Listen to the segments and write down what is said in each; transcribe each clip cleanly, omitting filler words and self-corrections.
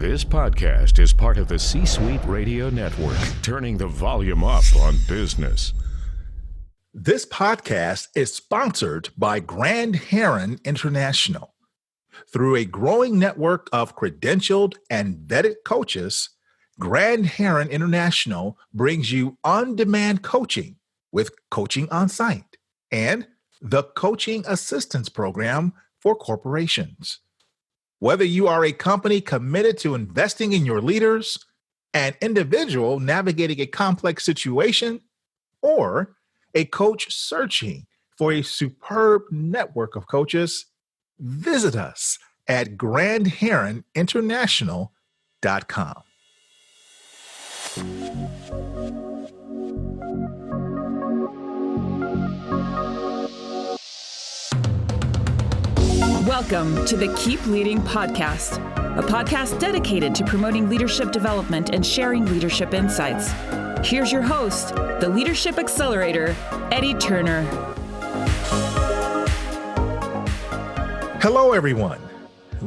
This podcast is part of the C-Suite Radio Network, turning the volume up on business. This podcast is sponsored by Grand Heron International. Through a growing network of credentialed and vetted coaches, Grand Heron International brings you on-demand coaching with Coaching on Site and the Coaching Assistance Program for corporations. Whether you are a company committed to investing in your leaders, an individual navigating a complex situation, or a coach searching for a superb network of coaches, visit us at grandheroninternational.com. Welcome to the Keep Leading Podcast, a podcast dedicated to promoting leadership development and sharing leadership insights. Here's your host, the Leadership Accelerator, Eddie Turner. Hello, everyone.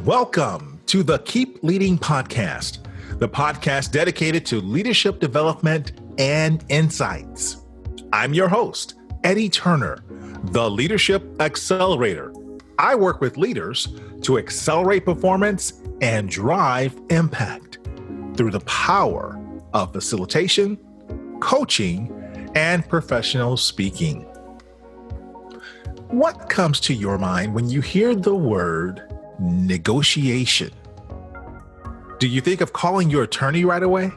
Welcome to the Keep Leading Podcast, the podcast dedicated to leadership development and insights. I'm your host, Eddie Turner, the Leadership Accelerator. I work with leaders to accelerate performance and drive impact through the power of facilitation, coaching, and professional speaking. What comes to your mind when you hear the word negotiation? Do you think of calling your attorney right away?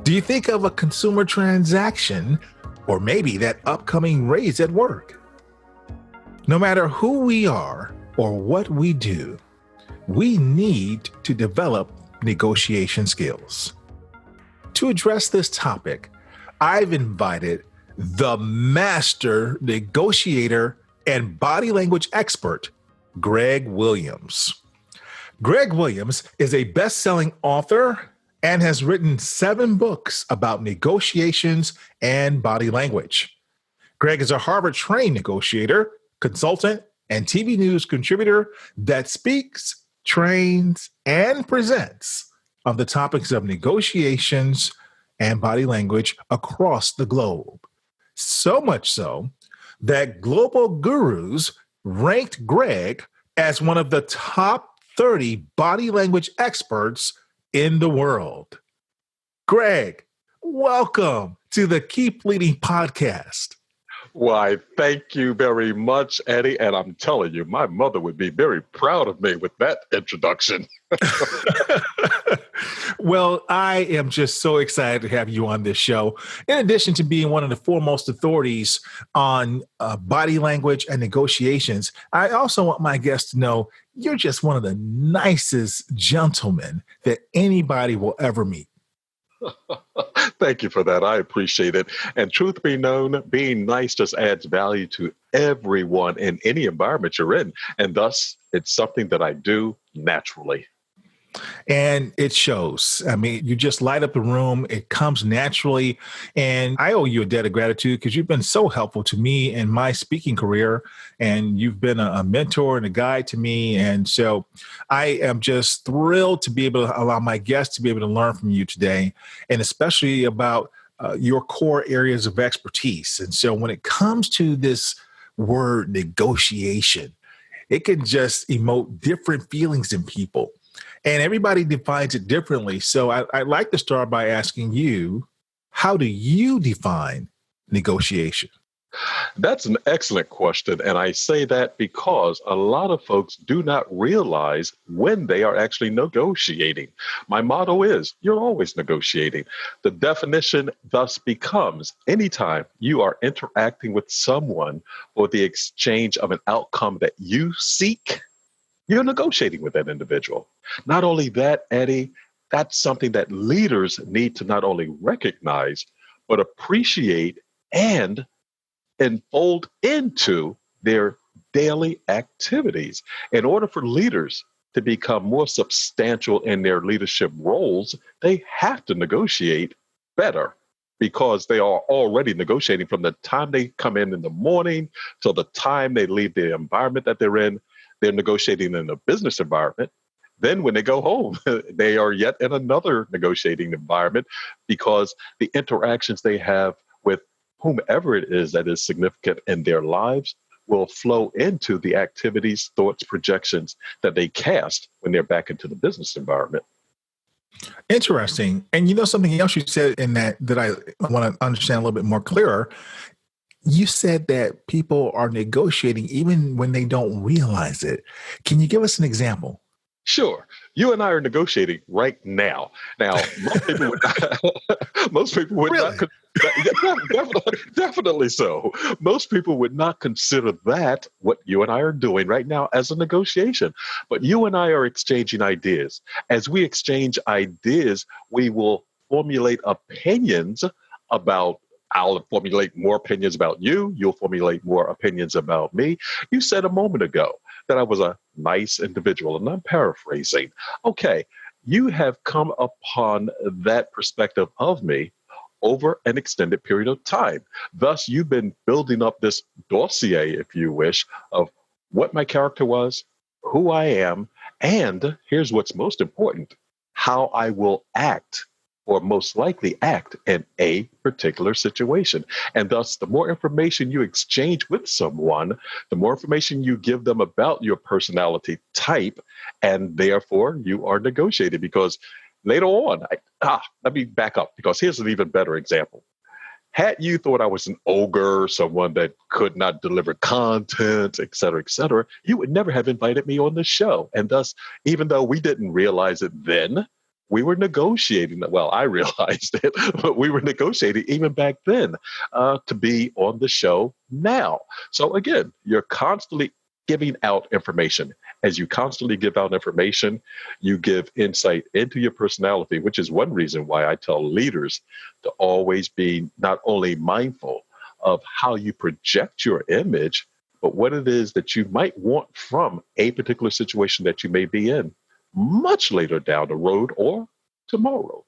Do you think of a consumer transaction or maybe that upcoming raise at work? No matter who we are or what we do, we need to develop negotiation skills. To address this topic, I've invited the master negotiator and body language expert, Greg Williams. Greg Williams is a best-selling author and has written 7 books about negotiations and body language. Greg is a Harvard-trained negotiator, consultant, and TV news contributor that speaks, trains, and presents on the topics of negotiations and body language across the globe. So much so that global gurus ranked Greg as one of the top 30 body language experts in the world. Greg, welcome to the Keep Leading Podcast. Why, thank you very much, Eddie. And I'm telling you, my mother would be very proud of me with that introduction. Well, I am just so excited to have you on this show. In addition to being one of the foremost authorities on body language and negotiations, I also want my guests to know you're just one of the nicest gentlemen that anybody will ever meet. Thank you for that. I appreciate it. And truth be known, being nice just adds value to everyone in any environment you're in. And thus, it's something that I do naturally. And it shows. I mean, you just light up the room. It comes naturally. And I owe you a debt of gratitude because you've been so helpful to me in my speaking career. And you've been a mentor and a guide to me. And so I am just thrilled to be able to allow my guests to be able to learn from you today, and especially about your core areas of expertise. And so when it comes to this word negotiation, it can just emote different feelings in people. And everybody defines it differently. So I'd like to start by asking you, how do you define negotiation? That's an excellent question. And I say that because a lot of folks do not realize when they are actually negotiating. My motto is, you're always negotiating. The definition thus becomes, anytime you are interacting with someone for the exchange of an outcome that you seek, you're negotiating with that individual. Not only that, Eddie, that's something that leaders need to not only recognize, but appreciate and fold into their daily activities. In order for leaders to become more substantial in their leadership roles, they have to negotiate better, because they are already negotiating from the time they come in the morning till the time they leave the environment that they're in. They're negotiating in a business environment. Then when they go home, they are yet in another negotiating environment because the interactions they have with whomever it is that is significant in their lives will flow into the activities, thoughts, projections that they cast when they're back into the business environment. Interesting. And something else you said in that I want to understand a little bit more clearer. You said that people are negotiating even when they don't realize it. Can you give us an example? Sure. You and I are negotiating right now. Now, most people would Really? not. Definitely so. Most people would not consider that what you and I are doing right now as a negotiation. But you and I are exchanging ideas. As we exchange ideas, we will formulate opinions about. I'll formulate more opinions about you. You'll formulate more opinions about me. You said a moment ago that I was a nice individual, and I'm paraphrasing. Okay, you have come upon that perspective of me over an extended period of time. Thus, you've been building up this dossier, if you wish, of what my character was, who I am, and here's what's most important, how I will act or most likely act in a particular situation. And thus, the more information you exchange with someone, the more information you give them about your personality type, and therefore you are negotiating. Because later on, let me back up, because here's an even better example. Had you thought I was an ogre, someone that could not deliver content, et cetera, you would never have invited me on the show. And thus, even though we didn't realize it then, we were negotiating. Well, I realized it, but we were negotiating even back then to be on the show now. So again, you're constantly giving out information. As you constantly give out information, you give insight into your personality, which is one reason why I tell leaders to always be not only mindful of how you project your image, but what it is that you might want from a particular situation that you may be in much later down the road or tomorrow.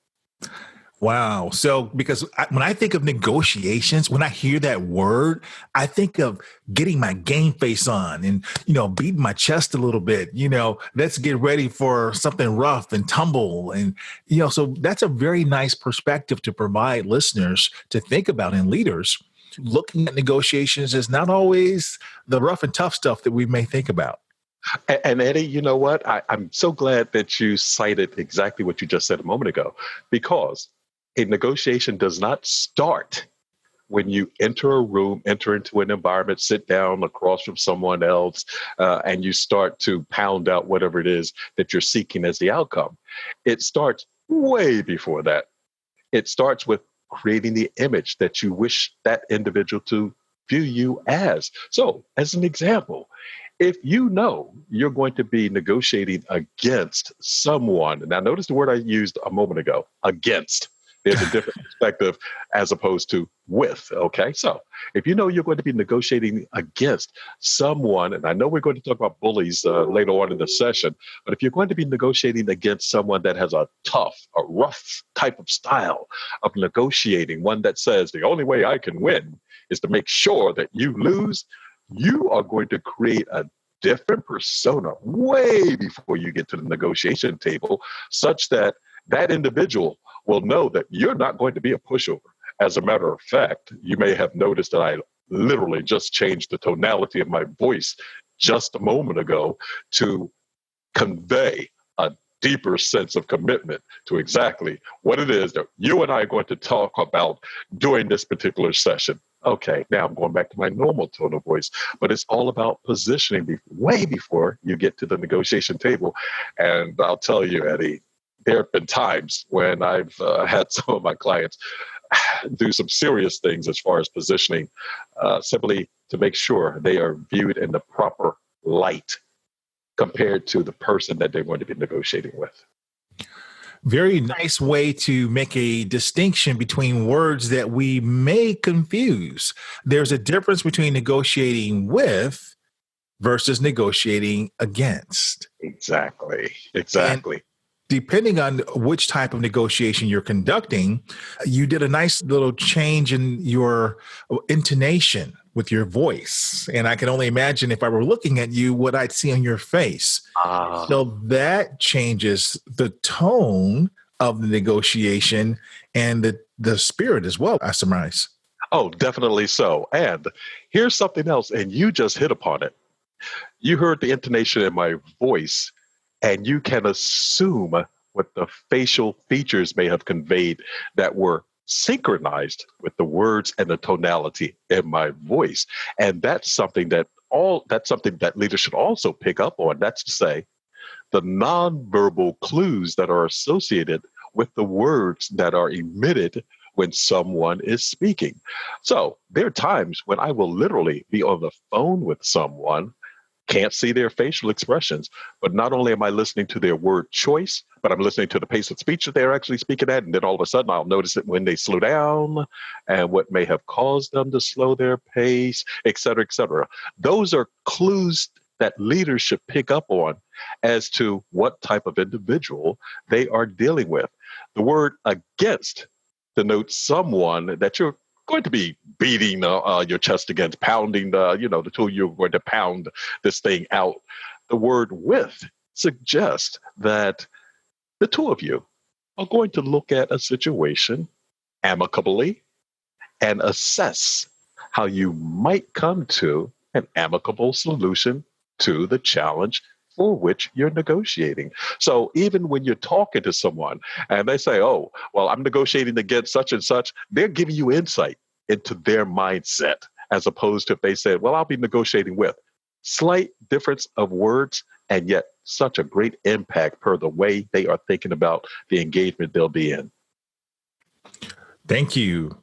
Wow. So, because when I think of negotiations, when I hear that word, I think of getting my game face on and, beating my chest a little bit, let's get ready for something rough and tumble. And, so that's a very nice perspective to provide listeners to think about, and leaders looking at negotiations as not always the rough and tough stuff that we may think about. And Eddie, you know what? I'm so glad that you cited exactly what you just said a moment ago, because a negotiation does not start when you enter a room, enter into an environment, sit down across from someone else, and you start to pound out whatever it is that you're seeking as the outcome. It starts way before that. It starts with creating the image that you wish that individual to view you as. So, as an example, if you know you're going to be negotiating against someone, now notice the word I used a moment ago, against. There's a different perspective as opposed to with, okay? So if you know you're going to be negotiating against someone, and I know we're going to talk about bullies later on in the session, but if you're going to be negotiating against someone that has a tough, a rough type of style of negotiating, one that says the only way I can win is to make sure that you lose, you are going to create a different persona way before you get to the negotiation table, such that that individual will know that you're not going to be a pushover. As a matter of fact, you may have noticed that I literally just changed the tonality of my voice just a moment ago to convey a deeper sense of commitment to exactly what it is that you and I are going to talk about during this particular session. Okay, now I'm going back to my normal tone of voice, but it's all about positioning way before you get to the negotiation table. And I'll tell you, Eddie, there have been times when I've had some of my clients do some serious things as far as positioning, simply to make sure they are viewed in the proper light compared to the person that they're going to be negotiating with. Very nice way to make a distinction between words that we may confuse. There's a difference between negotiating with versus negotiating against. Exactly. And depending on which type of negotiation you're conducting, you did a nice little change in your intonation with your voice. And I can only imagine if I were looking at you, what I'd see on your face. So that changes the tone of the negotiation and the spirit as well, I surmise. Oh, definitely so. And here's something else, and you just hit upon it. You heard the intonation in my voice, and you can assume what the facial features may have conveyed that were synchronized with the words and the tonality in my voice. And that's something that leaders should also pick up on. That's to say, the nonverbal clues that are associated with the words that are emitted when someone is speaking. So there are times when I will literally be on the phone with someone, can't see their facial expressions, but not only am I listening to their word choice, but I'm listening to the pace of speech that they're actually speaking at. And then all of a sudden I'll notice it when they slow down and what may have caused them to slow their pace, et cetera, et cetera. Those are clues that leaders should pick up on as to what type of individual they are dealing with. The word against denotes someone that you're going to be beating your chest against, pounding the tool you're going to pound this thing out. The word with suggests that the two of you are going to look at a situation amicably and assess how you might come to an amicable solution to the challenge for which you're negotiating. So even when you're talking to someone and they say, oh, well, I'm negotiating against such and such, they're giving you insight into their mindset, as opposed to if they said, well, I'll be negotiating with. Slight difference of words, and yet such a great impact per the way they are thinking about the engagement they'll be in. Thank you.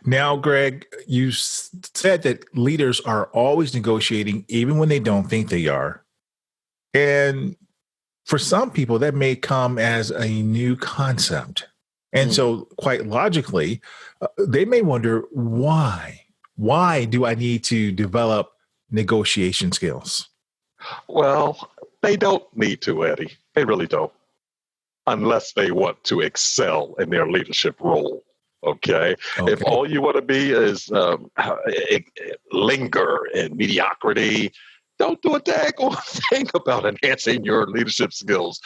Now, Greg, you said that leaders are always negotiating, even when they don't think they are. And for some people, that may come as a new concept. And so quite logically, they may wonder, why? Why do I need to develop negotiation skills? Well, they don't need to, Eddie. They really don't, unless they want to excel in their leadership role. Okay. If all you want to be is linger in mediocrity, don't do a daggone thing about enhancing your leadership skills.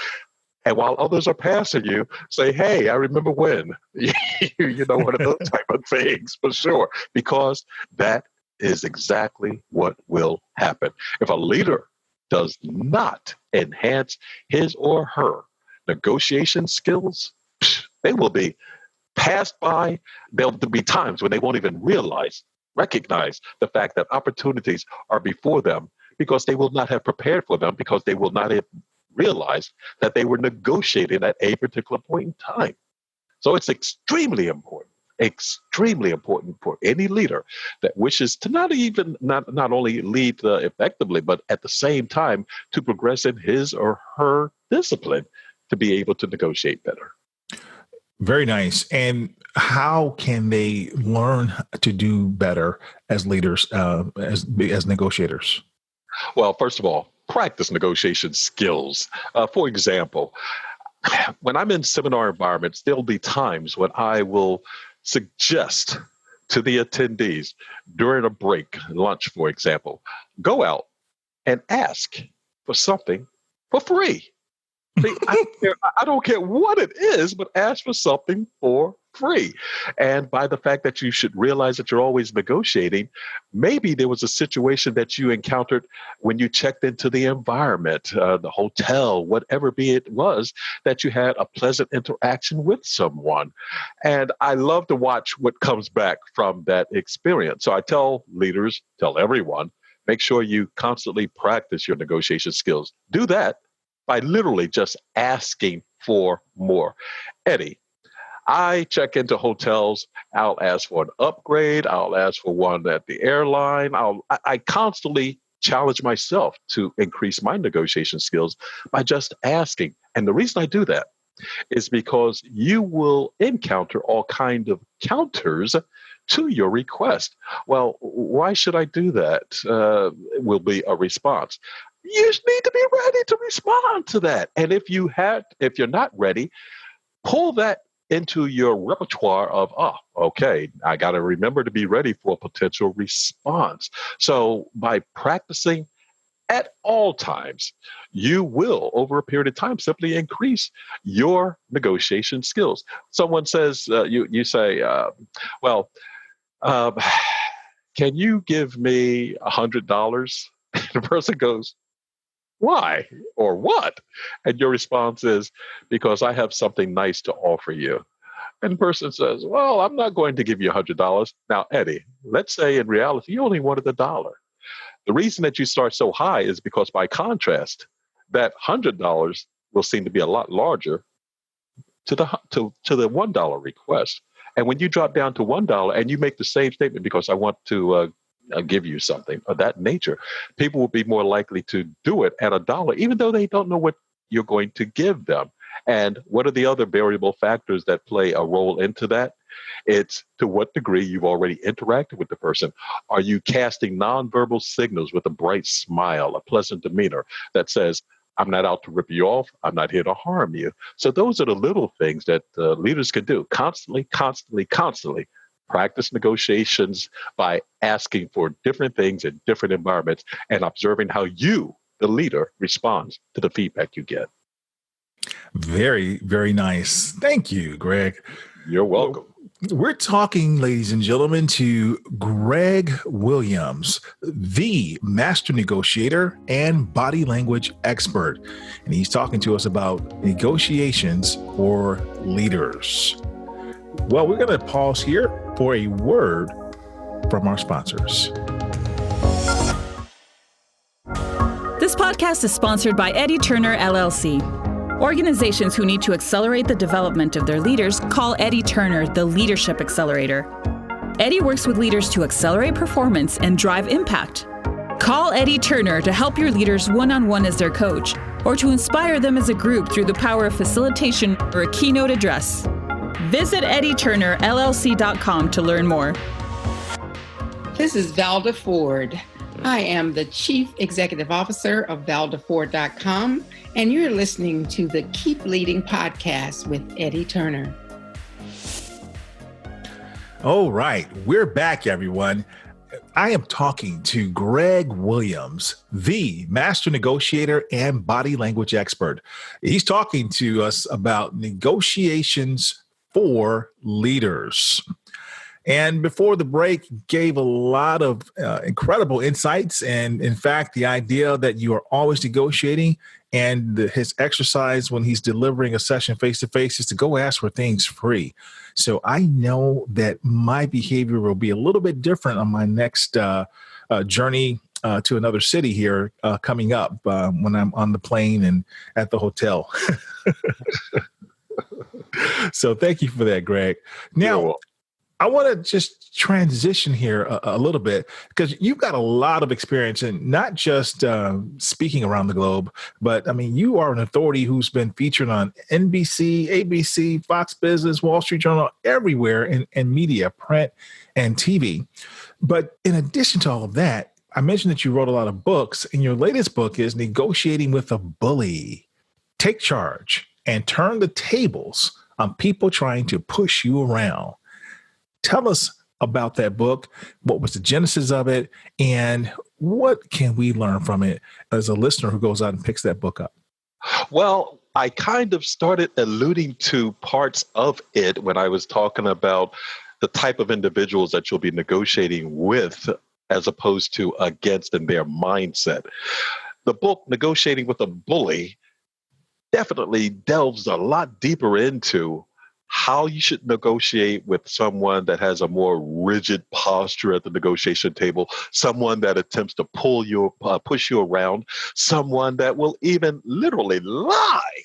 And while others are passing you, say, hey, I remember when, one of those type of things for sure, because that is exactly what will happen. If a leader does not enhance his or her negotiation skills, they will be passed by. There'll be times when they won't even recognize the fact that opportunities are before them, because they will not have prepared for them, because they will not have realized that they were negotiating at a particular point in time. So it's extremely important for any leader that wishes to not only lead effectively, but at the same time to progress in his or her discipline to be able to negotiate better. Very nice. And how can they learn to do better as leaders, as negotiators? Well, first of all, practice negotiation skills. For example, when I'm in seminar environments, there'll be times when I will suggest to the attendees during a break, lunch, for example, go out and ask for something for free. See, I don't care what it is, but ask for something for free. And by the fact that you should realize that you're always negotiating, maybe there was a situation that you encountered when you checked into the environment, the hotel, whatever be it was, that you had a pleasant interaction with someone. And I love to watch what comes back from that experience. So I tell leaders, tell everyone, make sure you constantly practice your negotiation skills. Do that by literally just asking for more. Eddie, I check into hotels. I'll ask for an upgrade. I'll ask for one at the airline. I constantly challenge myself to increase my negotiation skills by just asking. And the reason I do that is because you will encounter all kinds of counters to your request. Well, why should I do that? Will be a response. You need to be ready to respond to that. And if you're not ready, pull that into your repertoire of, okay, I got to remember to be ready for a potential response. So by practicing at all times, you will, over a period of time, simply increase your negotiation skills. Someone says, you say, well, um, can you give me $100? The person goes, why or what? And your response is, because I have something nice to offer you. And the person says, well, I'm not going to give you $100. Now, Eddie, let's say in reality, you only wanted $1. The reason that you start so high is because, by contrast, that $100 will seem to be a lot larger to the $1 request. And when you drop down to $1 and you make the same statement, because I want to give you something of that nature, people will be more likely to do it at $1, even though they don't know what you're going to give them. And what are the other variable factors that play a role into that? It's to what degree you've already interacted with the person. Are you casting nonverbal signals with a bright smile, a pleasant demeanor that says, I'm not out to rip you off, I'm not here to harm you? So those are the little things that leaders can do. Constantly practice negotiations by asking for different things in different environments and observing how you, the leader, responds to the feedback you get. Very, very nice. Thank you, Greg. You're welcome. We're talking, ladies and gentlemen, to Greg Williams, the master negotiator and body language expert. And he's talking to us about negotiations for leaders. Well, we're going to pause here for a word from our sponsors. This podcast is sponsored by Eddie Turner, LLC. Organizations who need to accelerate the development of their leaders call Eddie Turner the Leadership Accelerator. Eddie works with leaders to accelerate performance and drive impact. Call Eddie Turner to help your leaders one-on-one as their coach, or to inspire them as a group through the power of facilitation or a keynote address. Visit EddieTurnerLLC.com to learn more. This is Valda Ford. I am the Chief Executive Officer of ValdaFord.com, and you're listening to the Keep Leading podcast with Eddie Turner. All right, we're back, everyone. I am talking to Greg Williams, the master negotiator and body language expert. He's talking to us about negotiations for leaders. And before the break, gave a lot of incredible insights. And in fact, the idea that you are always negotiating, and his exercise when he's delivering a session face-to-face is to go ask for things free. So I know that my behavior will be a little bit different on my next journey to another city here coming up when I'm on the plane and at the hotel. So thank you for that, Greg. Now, I want to just transition here a little bit, because you've got a lot of experience in not just speaking around the globe, but I mean, you are an authority who's been featured on NBC, ABC, Fox Business, Wall Street Journal, everywhere in media, print and TV. But in addition to all of that, I mentioned that you wrote a lot of books, and your latest book is Negotiating with a Bully. Take charge and turn the tables on people trying to push you around. Tell us about that book. What was the genesis of it? And what can we learn from it as a listener who goes out and picks that book up? Well, I kind of started alluding to parts of it when I was talking about the type of individuals that you'll be negotiating with as opposed to against in their mindset. The book, Negotiating with a Bully, definitely delves a lot deeper into how you should negotiate with someone that has a more rigid posture at the negotiation table, someone that attempts to push you around, someone that will even literally lie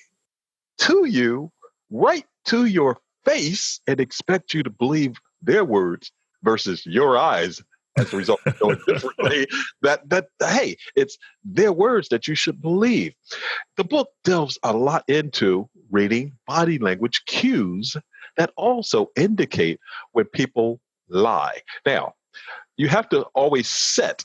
to you right to your face and expect you to believe their words versus your eyes as a result of going differently. Hey, it's their words that you should believe. The book delves a lot into reading body language cues that also indicate when people lie. Now, you have to always set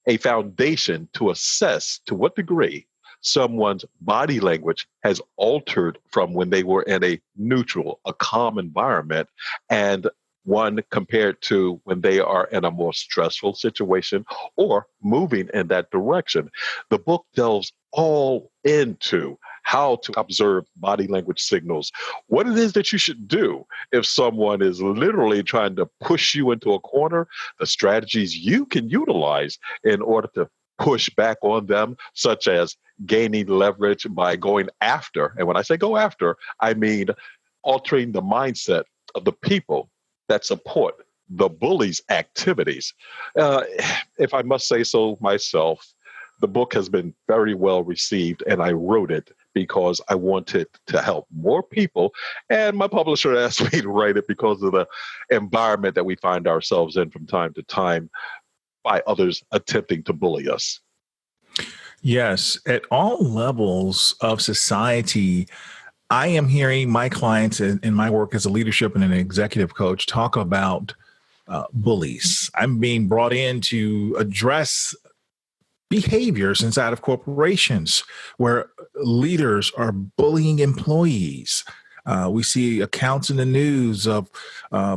a foundation to assess to what degree someone's body language has altered from when they were in a neutral, a calm environment, and one compared to when they are in a more stressful situation or moving in that direction. The book delves all into how to observe body language signals, what it is that you should do if someone is literally trying to push you into a corner, the strategies you can utilize in order to push back on them, such as gaining leverage by going after. And when I say go after, I mean altering the mindset of the people that support the bully's activities. If I must say so myself, the book has been very well received, and I wrote it because I wanted to help more people. And my publisher asked me to write it because of the environment that we find ourselves in from time to time by others attempting to bully us. Yes, at all levels of society, I am hearing my clients in my work as a leadership and an executive coach talk about bullies. I'm being brought in to address behaviors inside of corporations where leaders are bullying employees. We see accounts in the news of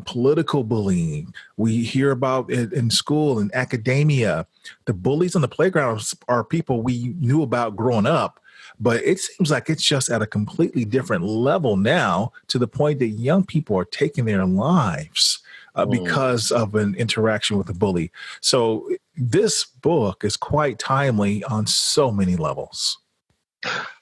political bullying. We hear about it in school and academia. The bullies on the playground are people we knew about growing up, but it seems like it's just at a completely different level now, to the point that young people are taking their lives because of an interaction with a bully. So this book is quite timely on so many levels.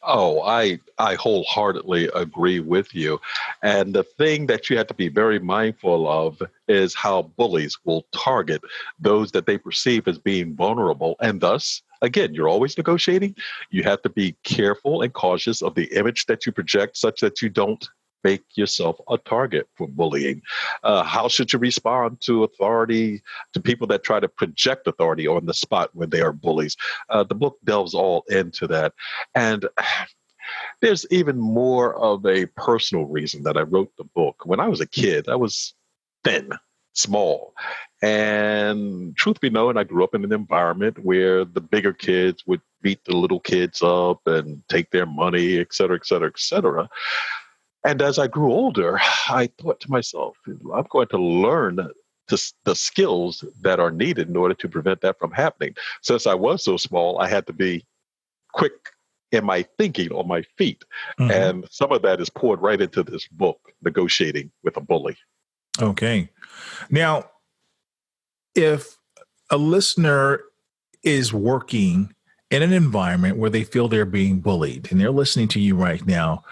Oh, I wholeheartedly agree with you. And the thing that you have to be very mindful of is how bullies will target those that they perceive as being vulnerable. And thus, again, you're always negotiating. You have to be careful and cautious of the image that you project, such that you don't make yourself a target for bullying. How should you respond to authority, to people that try to project authority on the spot when they are bullies? The book delves all into that. And there's even more of a personal reason that I wrote the book. When I was a kid, I was thin, small. And truth be known, I grew up in an environment where the bigger kids would beat the little kids up and take their money, et cetera, et cetera, et cetera. And as I grew older, I thought to myself, I'm going to learn the skills that are needed in order to prevent that from happening. Since I was so small, I had to be quick in my thinking on my feet. Mm-hmm. And some of that is poured right into this book, Negotiating with a Bully. Okay. Now, if a listener is working in an environment where they feel they're being bullied and they're listening to you right now,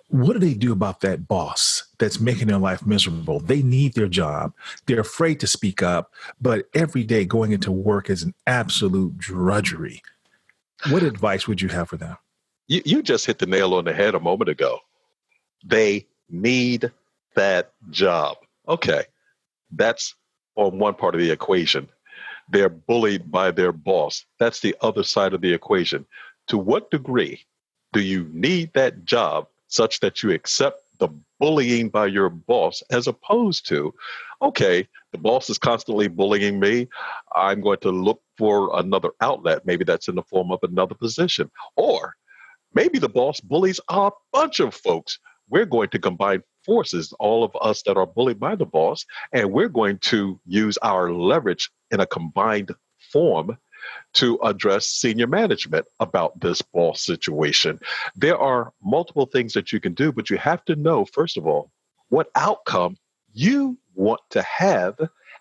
what do they do about that boss that's making their life miserable? They need their job. They're afraid to speak up, but every day going into work is an absolute drudgery. What advice would you have for them? You just hit the nail on the head a moment ago. They need that job. Okay, that's on one part of the equation. They're bullied by their boss. That's the other side of the equation. To what degree do you need that job such that you accept the bullying by your boss, as opposed to, okay, the boss is constantly bullying me. I'm going to look for another outlet. Maybe that's in the form of another position. Or maybe the boss bullies a bunch of folks. We're going to combine forces, all of us that are bullied by the boss, and we're going to use our leverage in a combined form to address senior management about this boss situation. There are multiple things that you can do, but you have to know, first of all, what outcome you want to have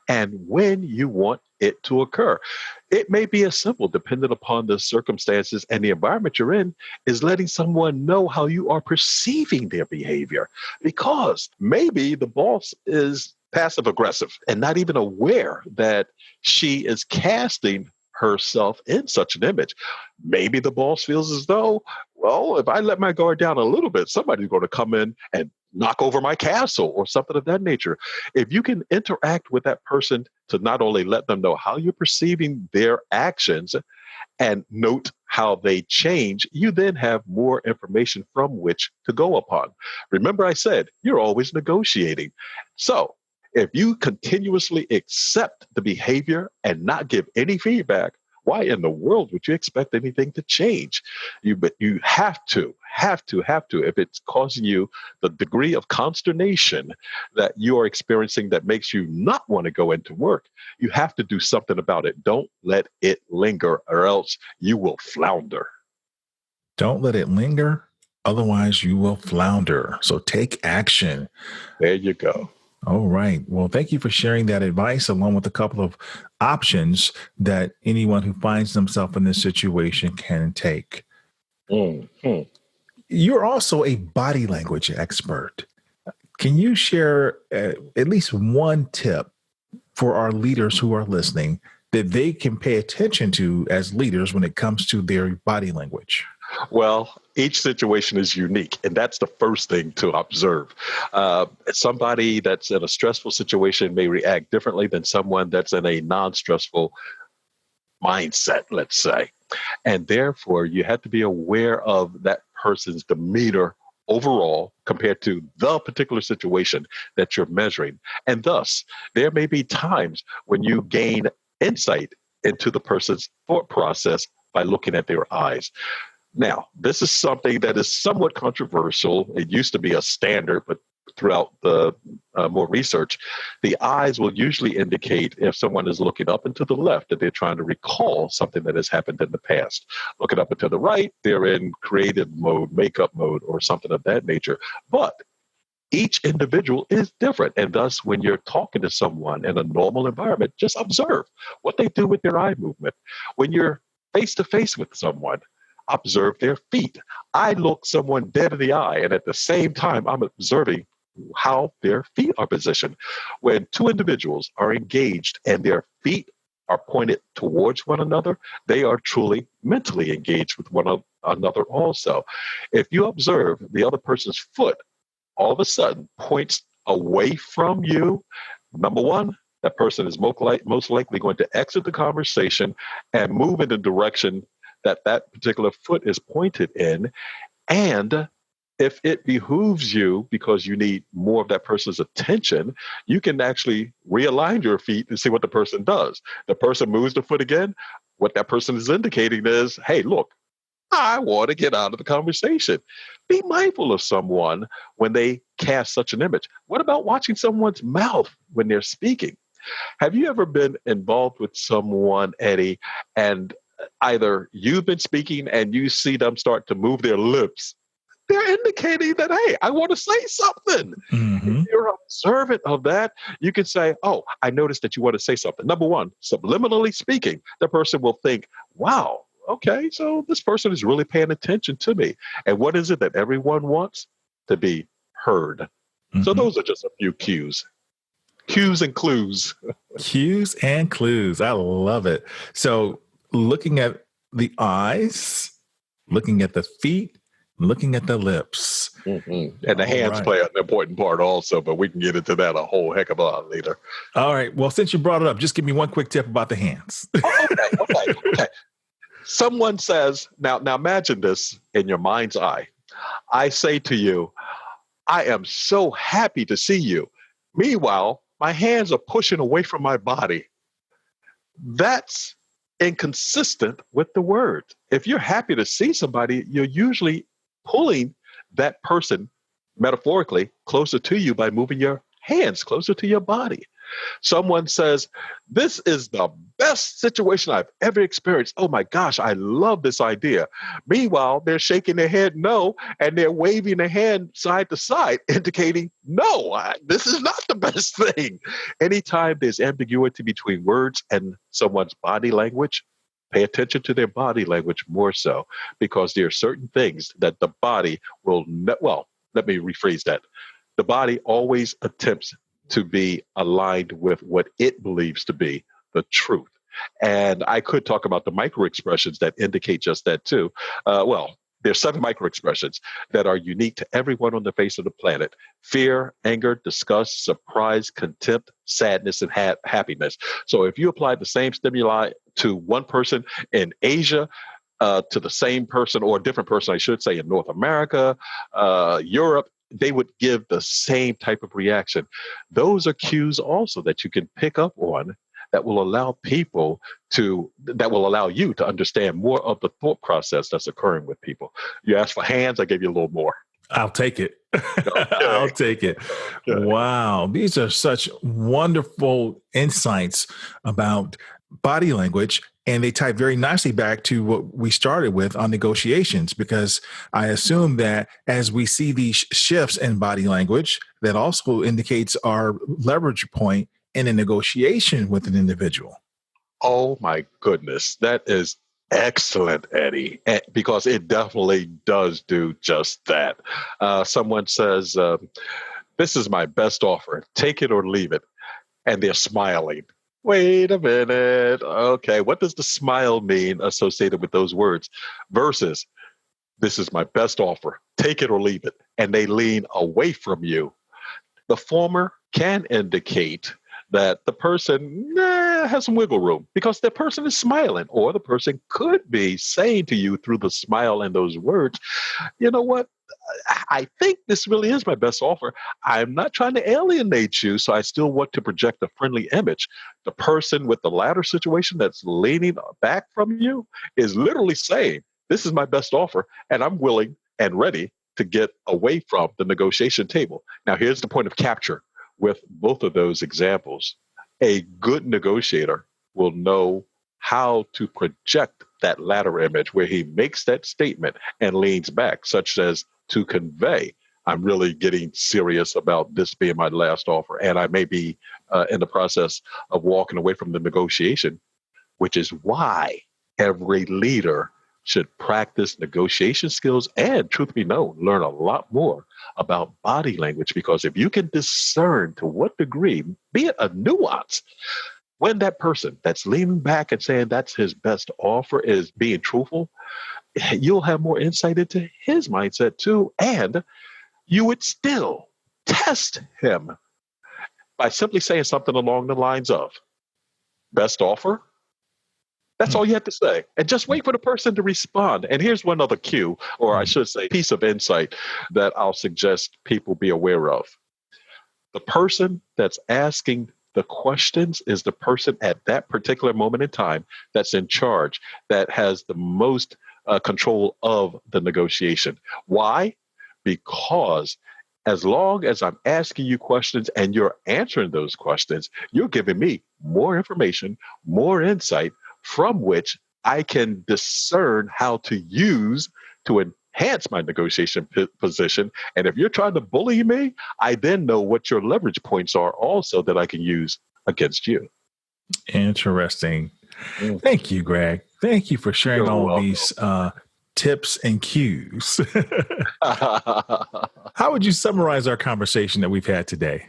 and when you want it to occur. It may be as simple, dependent upon the circumstances and the environment you're in, is letting someone know how you are perceiving their behavior. Because maybe the boss is passive aggressive and not even aware that she is casting herself in such an image. Maybe the boss feels as though, well, if I let my guard down a little bit, somebody's going to come in and knock over my castle or something of that nature. If you can interact with that person to not only let them know how you're perceiving their actions and note how they change, you then have more information from which to go upon. Remember, I said you're always negotiating. So if you continuously accept the behavior and not give any feedback, Why in the world would you expect anything to change? But you have to, if it's causing you the degree of consternation that you are experiencing that makes you not want to go into work, you have to do something about it. Don't let it linger, or else you will flounder. Don't let it linger. Otherwise, you will flounder. So take action. There you go. All right. Well, thank you for sharing that advice, along with a couple of options that anyone who finds themselves in this situation can take. Mm-hmm. You're also a body language expert. Can you share at least one tip for our leaders who are listening that they can pay attention to as leaders when it comes to their body language? Well, each situation is unique, and that's the first thing to observe. Somebody that's in a stressful situation may react differently than someone that's in a non-stressful mindset, let's say. And therefore, you have to be aware of that person's demeanor overall compared to the particular situation that you're measuring. And thus, there may be times when you gain insight into the person's thought process by looking at their eyes. Now, this is something that is somewhat controversial. It used to be a standard, but throughout the more research, the eyes will usually indicate if someone is looking up and to the left, that they're trying to recall something that has happened in the past. Looking up and to the right, they're in creative mode, makeup mode, or something of that nature. But each individual is different. And thus, when you're talking to someone in a normal environment, just observe what they do with their eye movement. When you're face to face with someone, observe their feet. I look someone dead in the eye, and at the same time, I'm observing how their feet are positioned. When two individuals are engaged and their feet are pointed towards one another, they are truly mentally engaged with one another also. If you observe the other person's foot all of a sudden points away from you, number one, that person is most likely going to exit the conversation and move in the direction that particular foot is pointed in. And if it behooves you, because you need more of that person's attention, you can actually realign your feet and see what the person does. The person moves the foot again. What that person is indicating is, hey, look, I want to get out of the conversation. Be mindful of someone when they cast such an image. What about watching someone's mouth when they're speaking? Have you ever been involved with someone, Eddie, and either you've been speaking and you see them start to move their lips? They're indicating that, hey, I want to say something. Mm-hmm. If you're observant of that, you can say, oh, I noticed that you want to say something. Number one, subliminally speaking, the person will think, wow, okay, so this person is really paying attention to me. And what is it that everyone wants? To be heard. Mm-hmm. So those are just a few cues. Cues and clues. Cues and clues. I love it. So looking at the eyes, looking at the feet, looking at the lips. Mm-hmm. And the hands play an important part also, but we can get into that a whole heck of a lot later. All right. Well, since you brought it up, just give me one quick tip about the hands. Okay. Someone says, now imagine this in your mind's eye. I say to you, I am so happy to see you. Meanwhile, my hands are pushing away from my body. That's inconsistent with the word. If you're happy to see somebody, you're usually pulling that person metaphorically closer to you by moving your hands closer to your body. Someone says, this is the best situation I've ever experienced. Oh my gosh, I love this idea. Meanwhile, they're shaking their head no, and they're waving their hand side to side, indicating, no, this is not the best thing. Anytime there's ambiguity between words and someone's body language, pay attention to their body language more so, because there are certain things that the body will, let me rephrase that. The body always attempts to be aligned with what it believes to be the truth. And I could talk about the micro expressions that indicate just that too. There's 7 micro expressions that are unique to everyone on the face of the planet: fear, anger, disgust, surprise, contempt, sadness, and happiness. So if you apply the same stimuli to one person in Asia, to the same person, or a different person, I should say, in North America, Europe, they would give the same type of reaction. Those are cues also that you can pick up on that will allow you to understand more of the thought process that's occurring with people. You asked for hands, I gave you a little more. I'll take it. Okay. I'll take it. Okay. Wow. These are such wonderful insights about body language. And they tie very nicely back to what we started with on negotiations, because I assume that as we see these shifts in body language, that also indicates our leverage point in a negotiation with an individual. Oh my goodness. That is excellent, Eddie, because it definitely does do just that. Someone says, this is my best offer. Take it or leave it. And they're smiling. Wait a minute. Okay, what does the smile mean associated with those words? Versus, this is my best offer. Take it or leave it. And they lean away from you. The former can indicate that the person has some wiggle room because the person is smiling, or the person could be saying to you through the smile and those words, you know what? I think this really is my best offer. I'm not trying to alienate you, so I still want to project a friendly image. The person with the latter situation that's leaning back from you is literally saying, this is my best offer, and I'm willing and ready to get away from the negotiation table. Now, here's the point of capture with both of those examples. A good negotiator will know how to project that latter image where he makes that statement and leans back, such as to convey, I'm really getting serious about this being my last offer, and I may be in the process of walking away from the negotiation, which is why every leader should practice negotiation skills and, truth be known, learn a lot more about body language, because if you can discern to what degree, be it a nuance, when that person that's leaning back and saying that's his best offer is being truthful, you'll have more insight into his mindset too. And you would still test him by simply saying something along the lines of, best offer? That's all you have to say. And just wait for the person to respond. And here's one other cue, or I should say piece of insight that I'll suggest people be aware of. The person that's asking the questions is the person at that particular moment in time that's in charge, that has the most control of the negotiation. Why? Because as long as I'm asking you questions and you're answering those questions, you're giving me more information, more insight from which I can discern how to use to enhance my negotiation position. And if you're trying to bully me, I then know what your leverage points are also that I can use against you. Interesting. Thank you, Greg. Thank you for sharing all of these tips and cues. How would you summarize our conversation that we've had today?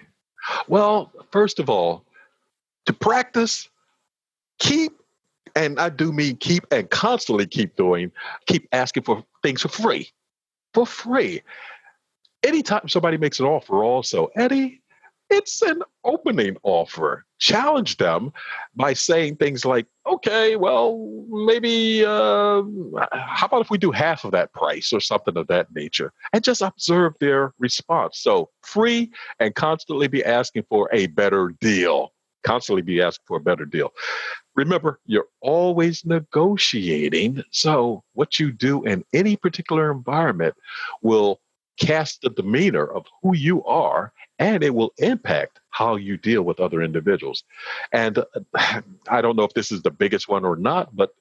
Well, first of all, to practice, keep, and I do mean keep and constantly keep asking for things for free. For free. Anytime somebody makes an offer also, Eddie, it's an opening offer. Challenge them by saying things like, okay, well, maybe, how about if we do half of that price or something of that nature, and just observe their response. So free, and constantly be asking for a better deal. Constantly be asking for a better deal. Remember, you're always negotiating. So what you do in any particular environment will cast the demeanor of who you are, and it will impact how you deal with other individuals. And I don't know if this is the biggest one or not, but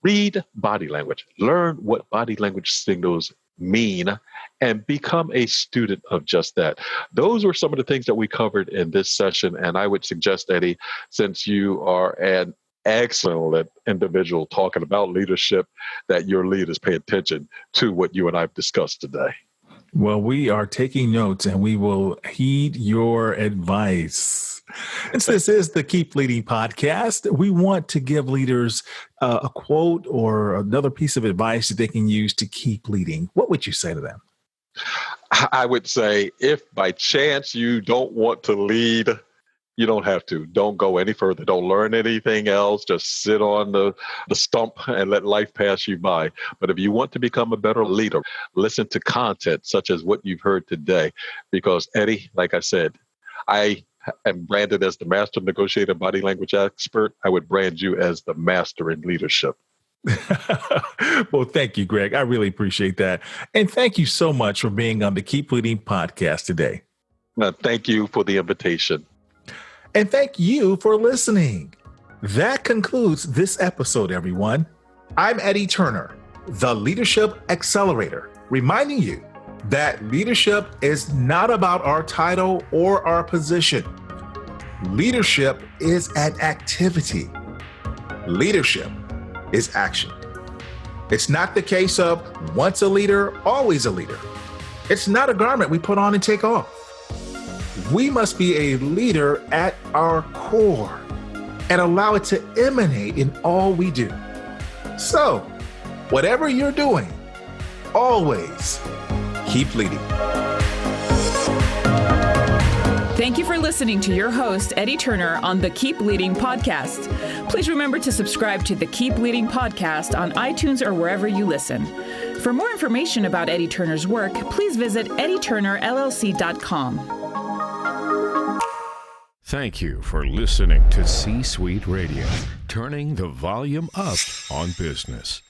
read body language. Learn what body language signals mean and become a student of just that. Those were some of the things that we covered in this session. And I would suggest, Eddie, since you are an excellent individual talking about leadership, that your leaders pay attention to what you and I have discussed today. Well, we are taking notes and we will heed your advice. Since this is the Keep Leading podcast, we want to give leaders a quote or another piece of advice that they can use to keep leading. What would you say to them? I would say, if by chance you don't want to lead, you don't have to. Don't go any further. Don't learn anything else. Just sit on the stump and let life pass you by. But if you want to become a better leader, listen to content such as what you've heard today. Because, Eddie, like I said, I and branded as the master negotiator, body language expert, I would brand you as the master in leadership. Well, thank you, Greg. I really appreciate that. And thank you so much for being on the Keep Leading podcast today. Thank you for the invitation. And thank you for listening. That concludes this episode, everyone. I'm Eddie Turner, the Leadership Accelerator, reminding you that leadership is not about our title or our position. Leadership is an activity. Leadership is action. It's not the case of once a leader, always a leader. It's not a garment we put on and take off. We must be a leader at our core and allow it to emanate in all we do. So, whatever you're doing, always keep leading. Thank you for listening to your host, Eddie Turner, on the Keep Leading podcast. Please remember to subscribe to the Keep Leading podcast on iTunes or wherever you listen. For more information about Eddie Turner's work, please visit eddieturnerllc.com. Thank you for listening to C-Suite Radio, turning the volume up on business.